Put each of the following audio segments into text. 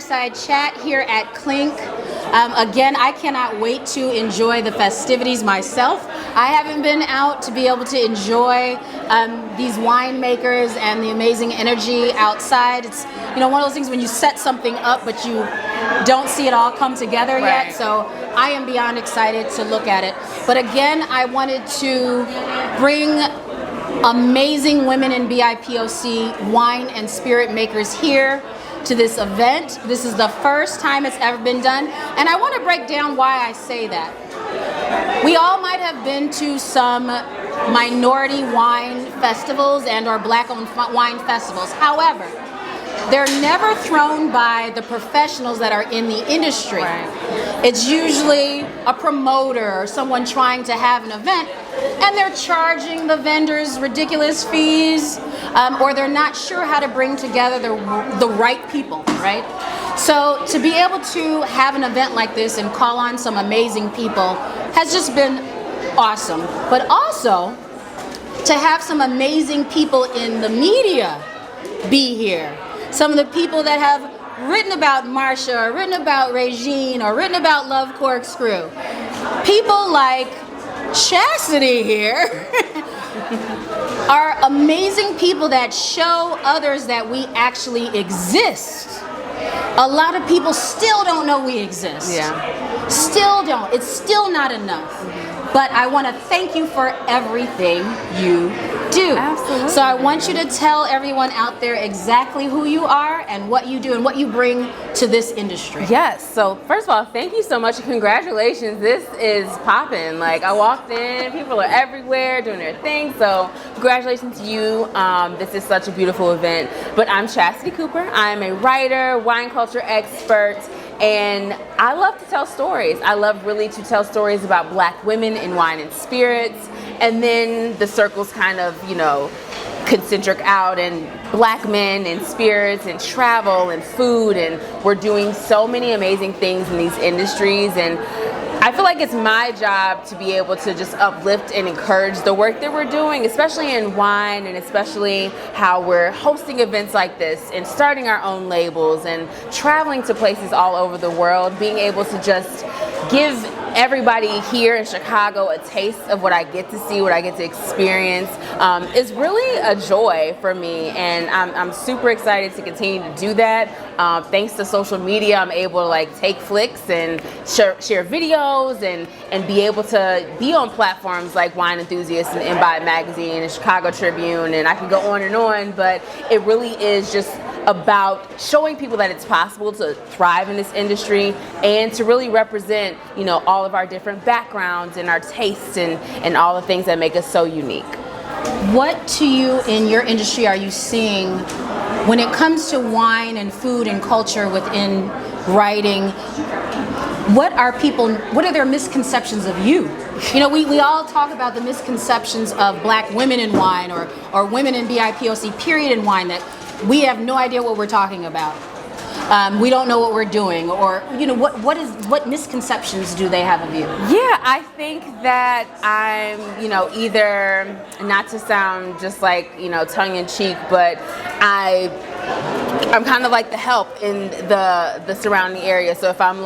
Fireside Chat here at CLINK. Again, I cannot wait to enjoy the festivities myself. I haven't been out to be able to enjoy these winemakers and the amazing energy outside. It's one of those things when you set something up but you don't see it all come together yet. So I am beyond excited to look at it. But again, I wanted to bring amazing women in BIPOC wine and spirit makers here to this event. This is the first time it's ever been done, and I want to break down why I say that. We all might have been to some minority wine festivals and or black-owned wine festivals. However, they're never thrown by the professionals that are in the industry. It's usually a promoter or someone trying to have an event, and they're charging the vendors ridiculous fees, or they're not sure how to bring together the right people, right? So to be able to have an event like this and call on some amazing people has just been awesome. But also to have some amazing people in the media be here. Some of the people that have written about Marsha, or written about Regine, or written about Love Corkscrew. People like Chasity here are amazing people that show others that we actually exist. A lot of people still don't know we exist. Still don't. It's still not enough. But I want to thank you for everything you do. Absolutely. So I want you to tell everyone out there exactly who you are and what you do and what you bring to this industry. Yes. So first of all, thank you so much and congratulations. This is popping. Like, I walked in, people are everywhere doing their thing. So congratulations to you. This is such a beautiful event. But I'm Chasity Cooper. I'm a writer, wine culture expert, and I love to tell stories. I love really to tell stories about black women in wine and spirits, and then the circles kind of, concentric out, and black men and spirits and travel and food, and we're doing so many amazing things in these industries, and I feel like it's my job to be able to just uplift and encourage the work that we're doing, especially in wine, and especially how we're hosting events like this and starting our own labels and traveling to places all over the world, being able to just give everybody here in Chicago a taste of what I get to see, what I get to experience, is really a joy for me, and I'm super excited to continue to do that. Thanks to social media, I'm able to take flicks and share videos and be able to be on platforms like Wine Enthusiast and Imbibe Magazine and Chicago Tribune, and I can go on, but it really is just about showing people that it's possible to thrive in this industry and to really represent, all of our different backgrounds and our tastes and all the things that make us so unique. What to you in your industry are you seeing when it comes to wine and food and culture within writing? What are their misconceptions of you? We all talk about the misconceptions of black women in wine or women in BIPOC period in wine, that we have no idea what we're talking about. We don't know what we're doing, or what misconceptions do they have of you? Yeah, I think that I'm, either, not to sound just tongue in cheek, but I'm kind of like the help in the surrounding area. So if I'm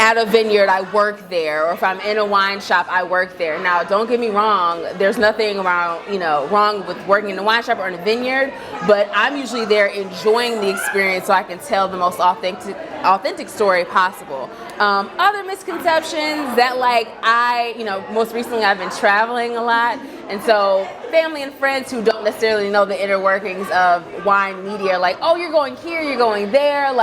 at a vineyard, I work there, or if I'm in a wine shop, I work there. Now, don't get me wrong, there's nothing wrong with working in a wine shop or in a vineyard, but I'm usually there enjoying the experience so I can tell the most authentic story possible. Other misconceptions that most recently I've been traveling a lot, and so family and friends who don't necessarily know the inner workings of wine media, oh, you're going here, you're going there,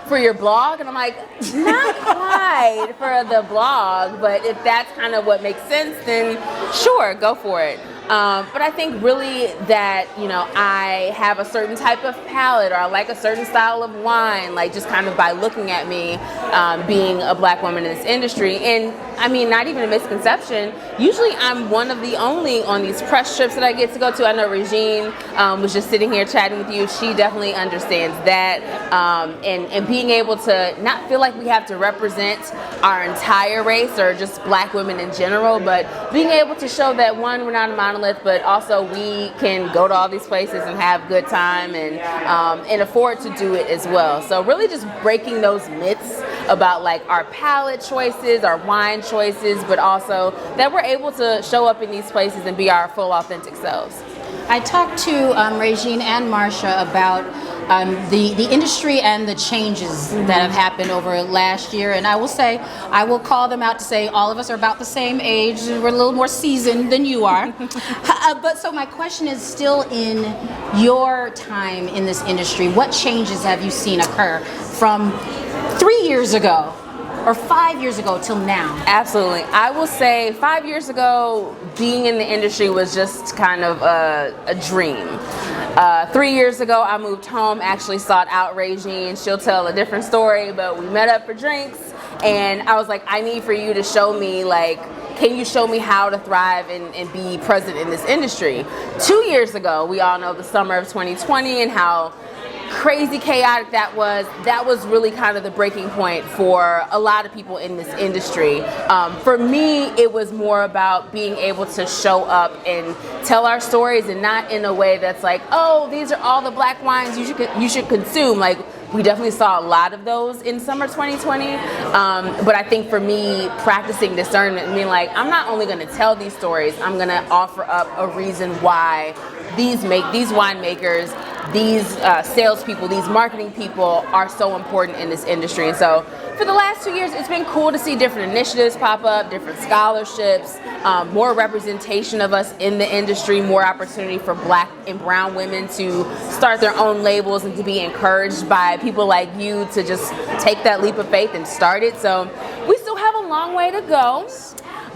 for your blog, and I'm like, not quite for the blog, but if that's kind of what makes sense, then sure, go for it. But I think really that, I have a certain type of palate, or I like a certain style of wine, just kind of by looking at me, being a black woman in this industry. And I mean, not even a misconception. Usually I'm one of the only on these press trips that I get to go to. I know Regine was just sitting here chatting with you. She definitely understands that. And being able to not feel like we have to represent our entire race or just black women in general, but being able to show that, one, we're not a monolith, but also we can go to all these places and have good time and afford to do it as well. So really just breaking those myths about like our palate choices, our wine choices, but also that we're able to show up in these places and be our full authentic selves. I talked to Regine and Marsha about the industry and the changes that have happened over last year, and I will call them out to say all of us are about the same age. We're a little more seasoned than you are. But so my question is still, in your time in this industry, what changes have you seen occur from 3 years ago or 5 years ago till now? Absolutely. I will say 5 years ago, being in the industry was just kind of a dream. 3 years ago, I moved home, actually sought out Regine. She'll tell a different story, but we met up for drinks, and I was like, I need for you to show me, like, can you show me how to thrive and be present in this industry? 2 years ago, we all know the summer of 2020 and how crazy chaotic that was really kind of the breaking point for a lot of people in this industry. For me, it was more about being able to show up and tell our stories, and not in a way that's like, oh, these are all the black wines you should consume. Like, we definitely saw a lot of those in summer 2020, but I think for me, practicing discernment and being like, I'm not only going to tell these stories, I'm going to offer up a reason why these winemakers, these salespeople, these marketing people are so important in this industry. And so for the last 2 years, it's been cool to see different initiatives pop up, different scholarships, more representation of us in the industry, more opportunity for black and brown women to start their own labels and to be encouraged by people like you to just take that leap of faith and start it. So we still have a long way to go.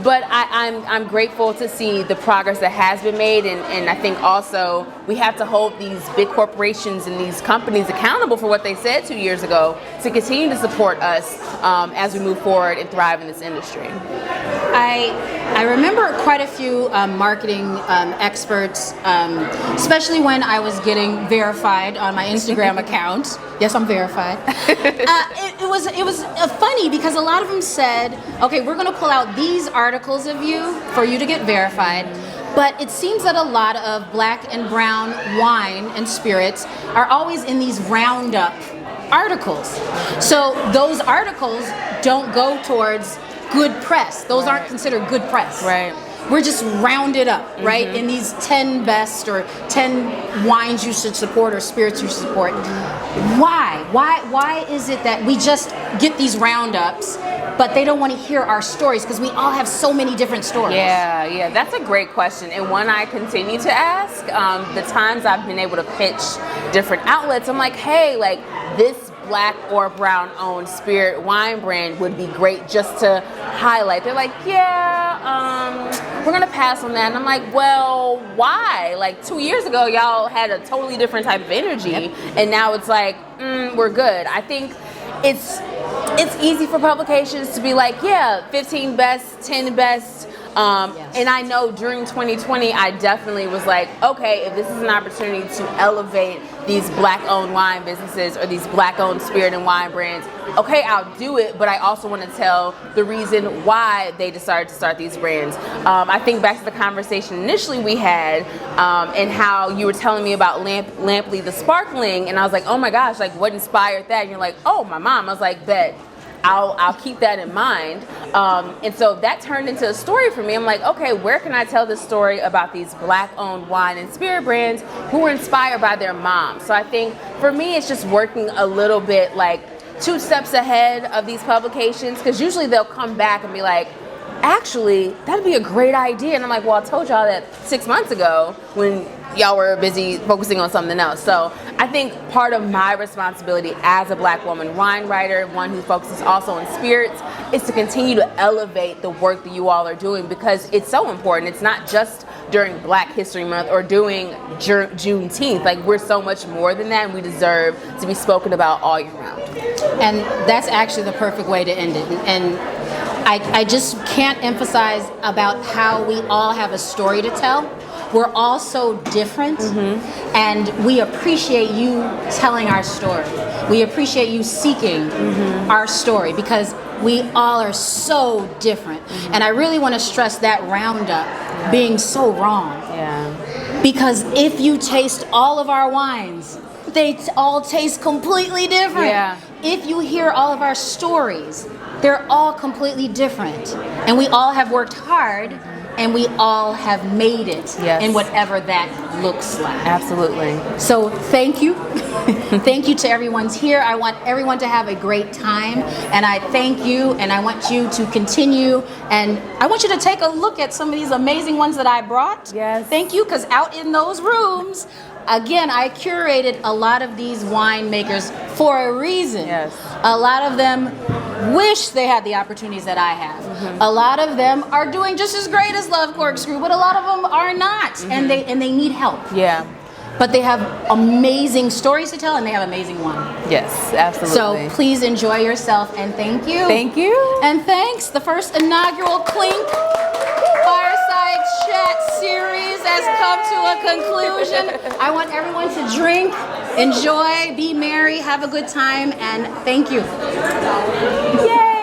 But I'm grateful to see the progress that has been made, and I think also we have to hold these big corporations and these companies accountable for what they said 2 years ago to continue to support us as we move forward and thrive in this industry. I remember quite a few marketing experts, especially when I was getting verified on my Instagram account. Yes, I'm verified. It was funny because a lot of them said, okay, we're going to pull out these articles of you for you to get verified. But it seems that a lot of black and brown wine and spirits are always in these roundup articles. So those articles don't go towards good press. Those aren't considered good press. Right. We're just rounded up, right? In these 10 best or 10 wines you should support or spirits you should support. Why is it that we just get these roundups, but they don't want to hear our stories? Because we all have so many different stories. Yeah, that's a great question, and one I continue to ask. The times I've been able to pitch different outlets, I'm like, hey, like, this black or brown owned spirit wine brand would be great just to highlight. They're like, we're gonna pass on that. And I'm like, well, why? Like 2 years ago, y'all had a totally different type of energy, and now it's like, we're good. I think it's easy for publications to be like, 15 best, 10 best. And I know during 2020, I definitely was like, okay, if this is an opportunity to elevate these black-owned wine businesses or these black-owned spirit and wine brands, okay, I'll do it, but I also want to tell the reason why they decided to start these brands. I think back to the conversation initially we had, and how you were telling me about Lampley the Sparkling, and I was like, oh my gosh, like, what inspired that? And you're like, oh, my mom. I was like, bet. I'll keep that in mind. And so that turned into a story for me. I'm like, okay, where can I tell this story about these black-owned wine and spirit brands who were inspired by their moms? So I think for me, it's just working a little bit like 2 steps ahead of these publications, because usually they'll come back and be like, actually, that'd be a great idea. And I'm like, well, I told y'all that 6 months ago when y'all were busy focusing on something else. So I think part of my responsibility as a black woman wine writer, one who focuses also on spirits, is to continue to elevate the work that you all are doing, because it's so important. It's not just during Black History Month or doing Juneteenth. Like, we're so much more than that, and we deserve to be spoken about all year round. And that's actually the perfect way to end it. And I just can't emphasize about how we all have a story to tell. We're all so different, and we appreciate you telling our story. We appreciate you seeking our story because we all are so different. And I really want to stress that Roundup being so wrong. Yeah. Because if you taste all of our wines, they all taste completely different. Yeah. If you hear all of our stories, they're all completely different. And we all have worked hard, and we all have made it in whatever that looks like. Absolutely. So thank you. Thank you to everyone's here. I want everyone to have a great time, and I thank you, and I want you to continue, and I want you to take a look at some of these amazing ones that I brought. Yes. Thank you, because out in those rooms, again, I curated a lot of these winemakers for a reason. Yes. A lot of them wish they had the opportunities that I have. A lot of them are doing just as great as Love Corkscrew, but a lot of them are not, and they need help. Yeah. But they have amazing stories to tell, and they have amazing wine. Yes, absolutely. So please enjoy yourself, and thank you. Thank you. And thanks. The first inaugural CLINK Fireside Chat series has come to a conclusion. I want everyone to drink, enjoy, be merry, have a good time, and thank you. Yay!